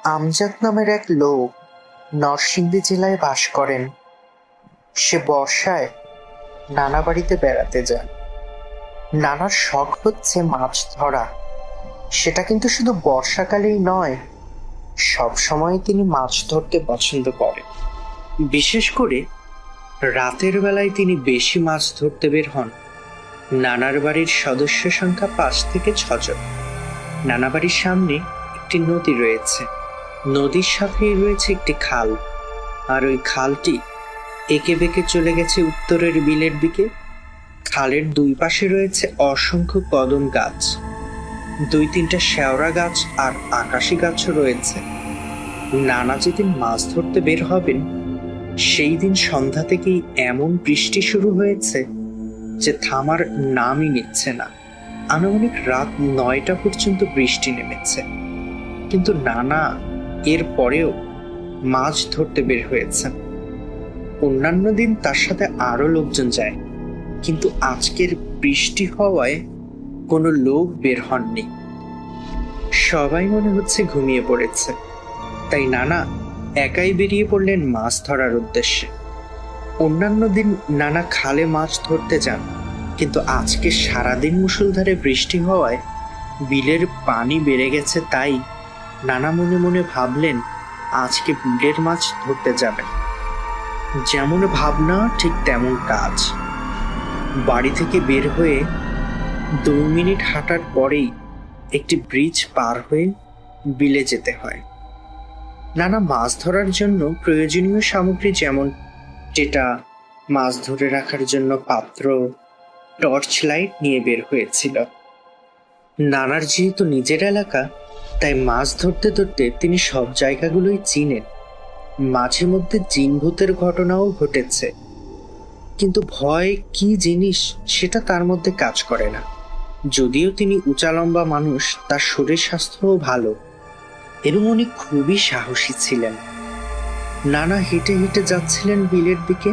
আমজাদ নামের এক লোক নরসিংদী জেলায় বাস করেন। সে বর্ষায় নানা বাড়িতে বেড়াতে যান। নানার শখ হচ্ছে মাছ ধরা। সেটা কিন্তু শুধু বর্ষাকালেই নয়, সব সময় তিনি মাছ ধরতে পছন্দ করেন। বিশেষ করে রাতের বেলায় তিনি বেশি মাছ ধরতে বের হন। নানার বাড়ির সদস্য সংখ্যা 5 থেকে 6 জন। নানা বাড়ির সামনে একটি নদী রয়েছে, নদীর সাথেই রয়েছে একটি খাল, আর ওই খালটি এঁকে বেঁকে চলে গেছে উত্তরের বিলের দিকে। খালের দুই পাশে রয়েছে অসংখ্য কদম গাছ, 2-3টা শেওড়া গাছ আর আকাশি গাছও রয়েছে। নানা যেদিন মাছ ধরতে বের হবেন, সেই দিন সন্ধ্যা থেকেই এমন বৃষ্টি শুরু হয়েছে যে থামার নামই নিচ্ছে না। আনুমানিক রাত 9টা পর্যন্ত বৃষ্টি নেমেছে, কিন্তু নানা এর পরেও মাছ ধরতে বের হয়েছেন। অন্যান্য দিন তার সাথে আরো লোকজন যায়, কিন্তু আজকের বৃষ্টি হওয়ায় কোনো লোক বের হননি। সবাই মনে হচ্ছে ঘুমিয়ে পড়েছে, তাই নানা একাই বেরিয়ে পড়লেন মাছ ধরার উদ্দেশ্যে। অন্যান্য দিন নানা খালে মাছ ধরতে যান, কিন্তু আজকে সারাদিন মুষলধারে বৃষ্টি হওয়ায় বিলের পানি বেড়ে গেছে। তাই নানা মনে মনে ভাবলেন আজকে বিলের মাছ ধরতে যাবেন। যেমন ভাবনা ঠিক তেমন কাজ। বাড়ি থেকে বের হয়ে 2 মিনিট হাঁটার পরেই একটি ব্রিজ পার হয়ে বিলে যেতে হয়। নানা মাছ ধরার জন্য প্রয়োজনীয় সামগ্রী যেমন টেটা, মাছ ধরে রাখার জন্য পাত্র, টর্চ লাইট নিয়ে বের হয়েছিল। নানার যেহেতু নিজের এলাকা, তাই মাছ ধরতে ধরতে তিনি সব জায়গাগুলোই চিনেন। মাঝে মধ্যে জিনভূতের ঘটনাও ঘটেছে, কিন্তু ভয় কি জিনিস সেটা তার মধ্যে কাজ করে না। যদিও তিনি উঁচা লম্বা মানুষ, তার শরীর স্বাস্থ্যও ভালো এবং উনি খুবই সাহসী ছিলেন। নানা হেঁটে হেঁটে যাচ্ছিলেন বিলের দিকে।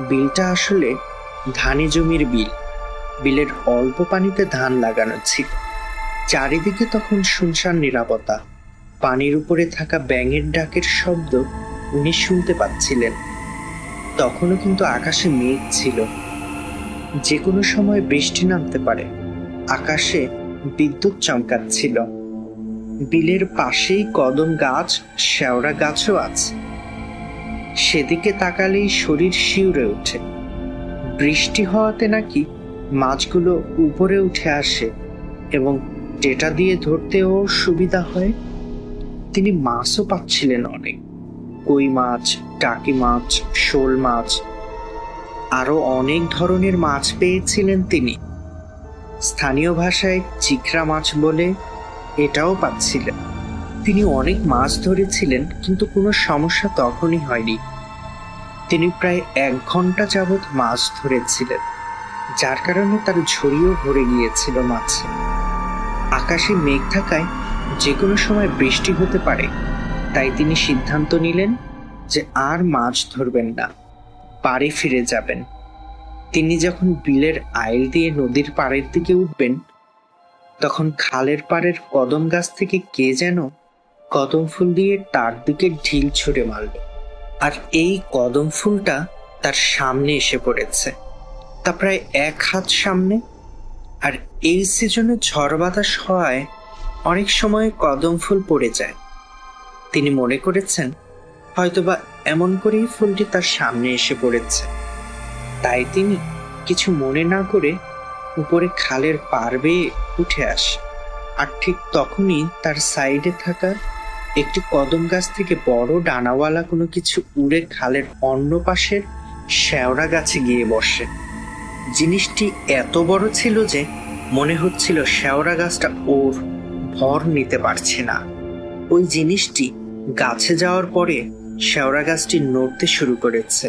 বিলটা আসলে ধানি জমির বিল। বিলের অল্প পানিতে ধান লাগানো ছিল। চারিদিকে তখন শুনশান নিরাপত্তা। পানির উপরে থাকা ব্যাঙের ডাকের শব্দ উনি শুনতে পাচ্ছিলেন। তখনও কিন্তু আকাশে মেঘ ছিল, যে কোনো সময় বৃষ্টি নামতে পারে। আকাশে বিদ্যুৎ চমকাচ্ছিল। বিলের পাশেই কদম গাছ, শেওড়া গাছও আছে। সেদিকে তাকালেই শরীর শিউরে ওঠে। বৃষ্টি হওয়াতে নাকি মাছগুলো উপরে উঠে আসে এবং টেটা দিয়ে ধরতেও সুবিধা হয়। তিনি মাছও পাচ্ছিলেন অনেক। কই মাছ, টাকি মাছ, শোল মাছ, আরো অনেক ধরনের মাছ পেয়েছিলেন তিনি। স্থানীয় ভাষায় চিকরা মাছ বলে এটাও পাচ্ছিলেন। তিনি অনেক মাছ ধরেছিলেন, কিন্তু কোনো সমস্যা তখনই হয়নি। তিনি প্রায় 1 ঘন্টা যাবৎ মাছ ধরেছিলেন, যার কারণে তার ঝুড়িও ভরে গিয়েছিল মাছে। আকাশে মেঘ থাকায় যে কোনো সময় বৃষ্টি হতে পারে, তাই তিনি সিদ্ধান্ত নিলেন যে আর মাছ ধরবেন না, বাড়ি ফিরে যাবেন। তিনি যখন বিলের আইল দিয়ে নদীর পাড়ের দিকে উঠবেন, তখন খালের পাড়ের কদম গাছ থেকে কে যেন কদম ফুল দিয়ে তার দিকে ঢিল ছুঁড়ে মারল, আর এই কদম ফুলটা তার সামনে এসে পড়েছে। তা প্রায় 1 হাত সামনে। আর এই সিজনে ঝড় বাতাস হওয়ায় অনেক সময় কদম ফুল পড়ে যায়। তিনি মনে করেছেন হয়তোবা এমন করেই ফুলটি তার সামনে এসে পড়েছে। তাই তিনি কিছু মনে না করে উপরে খালের পাড় বেয়ে উঠে আসে। আর ঠিক তখনই তার সাইডে থাকা একটি কদম গাছ থেকে বড় ডানাওয়ালা কোনো কিছু উড়ে খালের অন্য পাশের শেওড়া গাছে গিয়ে বসে। জিনিসটি এত বড় ছিল যে মনে হচ্ছিল শেওড়া গাছটা ওর ভর নিতে পারছে না। ওই জিনিসটি গাছে যাওয়ার পরে শেওড়া গাছটি নড়তে শুরু করেছে।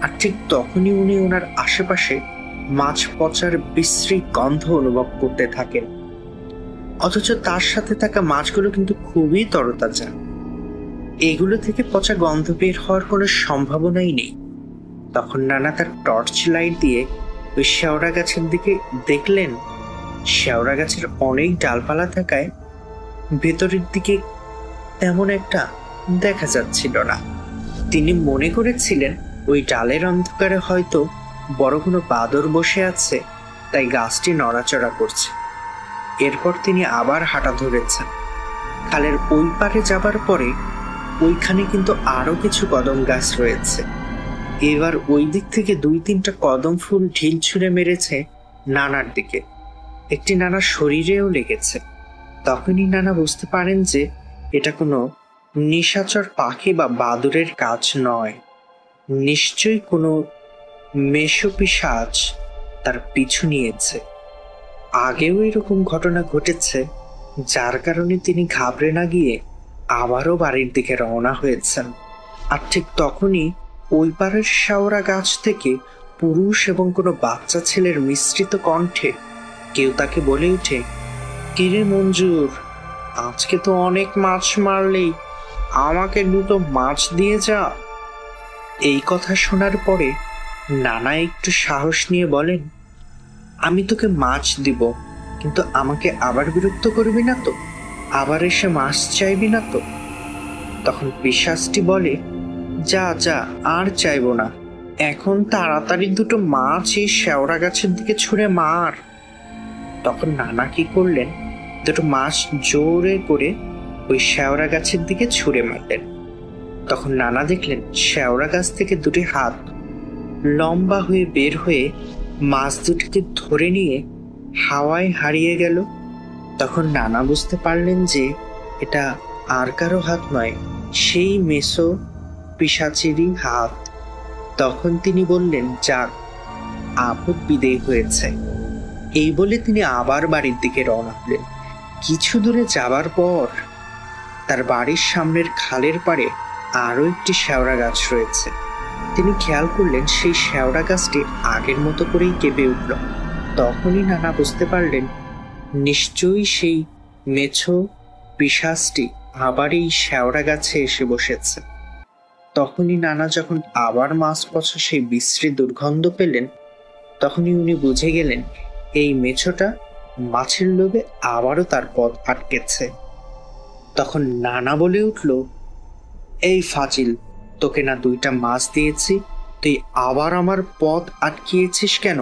আর ঠিক তখনই উনি ওনার আশেপাশে মাছ পচার বিশ্রী গন্ধ অনুভব করতে থাকেন। অথচ তার সাথে থাকা মাছগুলো কিন্তু খুবই তরতাজা। এগুলো থেকে পচা গন্ধ বের হওয়ার কোনো সম্ভাবনাই নেই। তখন নানা তার টর্চ লাইট দিয়ে ওই শেওড়া গাছের দিকে দেখলেন। শেওড়া গাছের অনেক ডালপালা থাকায় ভেতরের দিকে তেমন একটা দেখা যাচ্ছিল না। তিনি মনে করেছিলেন ওই ডালের অন্ধকারে হয়তো বড় কোনো বাদর বসে আছে, তাই গাছটি নড়াচড়া করছে। এরপর তিনি আবার হাঁটা ধরেছেন। খালের ওই পারে যাবার পরে ওইখানে কিন্তু আরো কিছু কদম গাছ রয়েছে। এবার ওই দিক থেকে 2-3টা কদম ফুল ঢিল ছুঁড়ে মেরেছে নানার দিকে। একটি নানার শরীরেও লেগেছে। তখনই নানা বুঝতে পারেন যে এটা কোনো নিশাচর পাখি বা বাদুড়ের কাজ নয়, নিশ্চয়ই কোনো মেষপিশাচ তার পিছু নিয়েছে। আগেও এরকম ঘটনা ঘটেছে, যার কারণে তিনি ঘাবড়ে না গিয়ে আবারও বাড়ির দিকে রওনা হয়েছেন। আর ঠিক তখনই ওই পারের শেওড়া গাছ থেকে পুরুষ এবং কোনো বাচ্চা ছেলের মিশ্রিত কণ্ঠে কেউ তাকে বলে ওঠে, কিরে মঞ্জুর, আজকে তো অনেক মাছ মারলি, আমাকে 2টো মাছ দিয়ে যা। এই কথা শোনার পরে নানা একটু সাহস নিয়ে বলেন, আমি তোকে মাছ দিব, কিন্তু আমাকে আবার বিরক্ত করবি না তো? আবার এসে মাছ চাইবি না তো? তখন পিশাচটি বলে, যা যা, আর চাইবো না, এখন তাড়াতাড়ি 2টো মাছ এই শেওড়া গাছের দিকে ছুঁড়ে মার। তখন নানা কি করলেন, 2টো মাছ জোরে করে ওই শেওড়া গাছের দিকে ছুঁড়ে মারলেন। তখন নানা দেখলেন শেওড়া গাছ থেকে 2টি হাত লম্বা হয়ে বের হয়ে মাছ দুটিকে ধরে নিয়ে হাওয়ায় হারিয়ে গেল। তখন নানা বুঝতে পারলেন যে এটা আর কারো হাত নয়, সেই মেসো পিশাচেরই হাত। তখন তিনি বললেন, যাক, আপদ বিদেয় হয়েছে। এই বলে তিনি আবার বাড়ির দিকে রওনা হলেন। কিছু দূরে যাবার পর তার বাড়ির সামনের খালের পাড়ে আরো একটি শেওড়া গাছ রয়েছে। তিনি খেয়াল করলেন সেই শেওড়া গাছটি আগের মতো করেই কেঁপে উঠল। তখনই নানা বুঝতে পারলেন নিশ্চয়ই সেই মেছো পিশাচটি আবার এই শেওড়া গাছে এসে বসেছে। তখনই নানা যখন আবার মাছ পচা সেই বিশ্রী দুর্গন্ধ পেলেন, তখনই উনি বুঝে গেলেন এই মেছোটা মাছের লোভে আবারও তার পথ আটকেছে। তখন নানা বলে উঠল, এই ফাজিল, তোকে না 2টা মাছ দিয়েছি, তুই আবার আমার পথ আটকিয়েছিস কেন?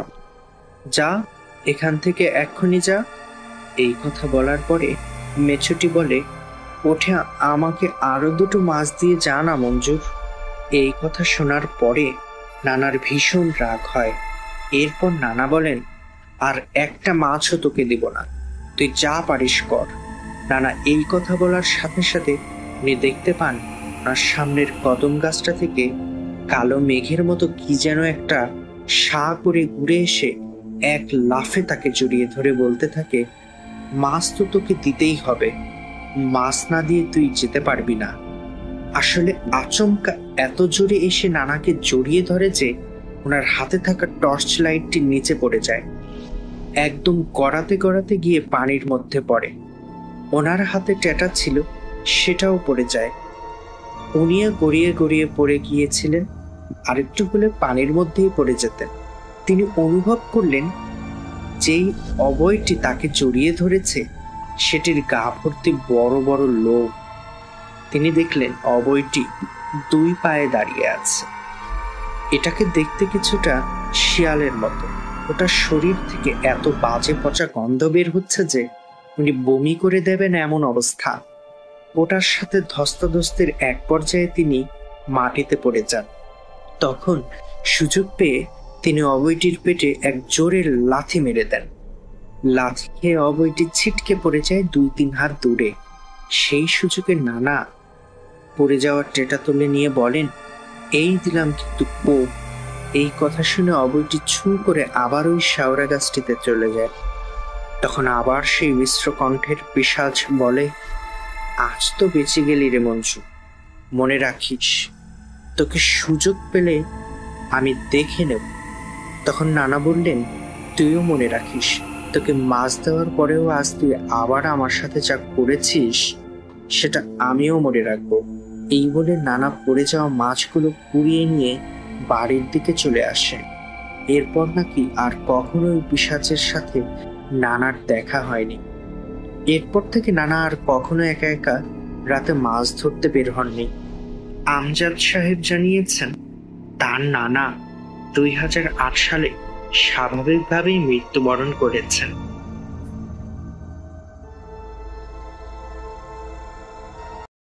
যা, এখান থেকে এক্ষুনি যা। এই কথা বলার পরে মেছোটি বলে ওঠে, আমাকে আরো 2টো মাছ দিয়ে যা না মঞ্জুর। এই কথা শোনার পরে নানার ভীষণ রাগ হয়। এরপর নানা বলেন, আর একটা মাছও তোকে দিব না, তুই যা পারিস কর। নানা এই কথা বলার সাথে সাথে উনি দেখতে পান আর সামনের কদম গাছটা থেকে কালো মেঘের মতো কি যেন একটা সা করে ঘুরে এসে এক লাফে তাকে জড়িয়ে ধরে বলতে থাকে, মাছ তো তোকে দিতেই হবে, মাছ না দিয়ে তুই যেতে পারবি না। আসলে আচমকা এত জোরে এসে নানাকে জড়িয়ে ধরে যে ওনার হাতে থাকা টর্চ লাইটটি নিচে পড়ে যায়, একদম গড়াতে গড়াতে গিয়ে পানির মধ্যে পড়ে। ওনার হাতে টেটা ছিল, সেটাও পড়ে যায়। উনিও গড়িয়ে গড়িয়ে পড়ে গিয়েছিলেন, আরেকটু হলে পানির মধ্যেই পড়ে যেতেন। তিনি অনুভব করলেন যেই অভয়টি তাকে জড়িয়ে ধরেছে সেটির গা ভর্তি বড় বড় লোম। তিনি দেখলেন অভয়টি 2 পায়ে দাঁড়িয়ে আছে। এটাকে দেখতে কিছুটা শিয়ালের মতো। ওটার শরীর থেকে এত বাজে পচা গন্ধ বের হচ্ছে যে উনি বমি করে দেবেন এমন অবস্থা। ওটার সাথে ধস্তাধস্তির এক পর্যায়ে তিনি মাটিতে পড়ে যান। তখন সুযোগ পেয়ে তিনি অভয়টির পেটে এক জোরে লাথি মেরে দেন। লাথি খেয়ে অভয়টি ছিটকে পড়ে যায় 2-3 হাত দূরে। সেই সুযোগে নানা পড়ে যাওয়ার টেটা তুলে নিয়ে বলেন, এই দিলাম কিন্তু পো। এই কথা শুনে অভয়টি ছু করে আবার ওই শেওড়া গাছটিতে চলে যায়। তখন আবার সেই মিশ্র কণ্ঠের পিশাচ বলে, আজ তো বেঁচে গেলি রে মঞ্জু, মনে রাখিস, তোকে সুযোগ পেলে আমি দেখে নেব। তখন নানা বললেন, তুইও মনে রাখিস, তোকে মাছ দেওয়ার পরেও আজ তুই আবার আমার সাথে যা করেছিস সেটা আমিও মনে রাখবো। এই বলে নানা পড়ে যাওয়া মাছগুলো কুড়িয়ে নিয়ে বাড়ির দিকে চলে আসে। এরপর নাকি আর কখনোই পিশাচের সাথে নানার দেখা হয়নি। এরপর থেকে নানা আর কখনো একা একা রাতে মাছ ধরতে বের হননি। আমজাদ সাহেব জানিয়েছেন তার নানা 2008 সালে স্বাভাবিকভাবেই মৃত্যুবরণ করেছেন।